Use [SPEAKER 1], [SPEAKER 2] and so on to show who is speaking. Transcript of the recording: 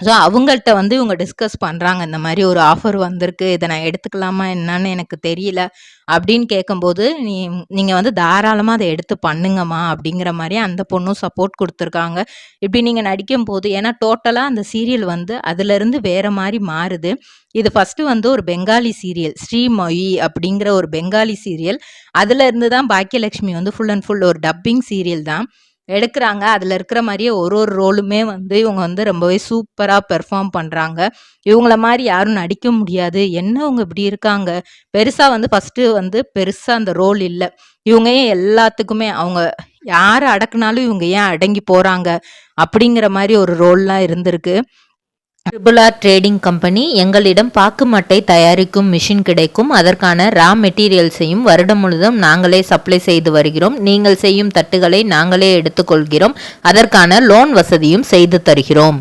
[SPEAKER 1] So அவங்கள்ட்ட வந்து இவங்க டிஸ்கஸ் பண்ணுறாங்க, இந்த மாதிரி ஒரு ஆஃபர் வந்திருக்கு, இதை நான் எடுத்துக்கலாமா என்னன்னு எனக்கு தெரியல அப்படின்னு கேட்கும்போது, நீங்கள் வந்து தாராளமாக அதை எடுத்து பண்ணுங்கம்மா அப்படிங்கிற மாதிரி அந்த பொண்ணும் சப்போர்ட் கொடுத்துருக்காங்க. இப்படி நீங்கள் நடிக்கும் போது, ஏன்னா டோட்டலாக அந்த சீரியல் வந்து அதுலேருந்து வேற மாதிரி மாறுது. இது ஃபஸ்ட்டு வந்து ஒரு பெங்காலி சீரியல், ஸ்ரீமொழி அப்படிங்கிற ஒரு பெங்காலி சீரியல். அதுல இருந்து தான் பாக்கியலட்சுமி வந்து ஃபுல் அண்ட் ஃபுல் ஒரு டப்பிங் சீரியல் தான் எடுக்குறாங்க. அதில் இருக்கிற மாதிரியே ஒரு ஒரு ரோலுமே வந்து இவங்க வந்து ரொம்பவே சூப்பராக பெர்ஃபார்ம் பண்ணுறாங்க. இவங்கள மாதிரி யாரும் நடிக்க முடியாது, என்ன இவங்க இப்படி இருக்காங்க, பெருசாக வந்து ஃபஸ்ட்டு வந்து பெருசாக அந்த ரோல் இல்லை. இவங்க ஏன் எல்லாத்துக்குமே அவங்க யாரை அடக்குனாலும் இவங்க ஏன் அடங்கி போகிறாங்க அப்படிங்கிற மாதிரி ஒரு ரோல்லாம் இருந்திருக்கு. ட்ரிபிள் ஆர் ட்ரேடிங் கம்பெனி, எங்களிடம் பாக்கு மட்டை தயாரிக்கும் மிஷின் கிடைக்கும். அதற்கான ரா மெட்டீரியல்ஸையும் வருடம் முழுதும் நாங்களே சப்ளை செய்து வருகிறோம். நீங்கள் செய்யும் தட்டுகளை நாங்களே எடுத்துக்கொள்கிறோம். அதற்கான லோன் வசதியும் செய்து தருகிறோம்.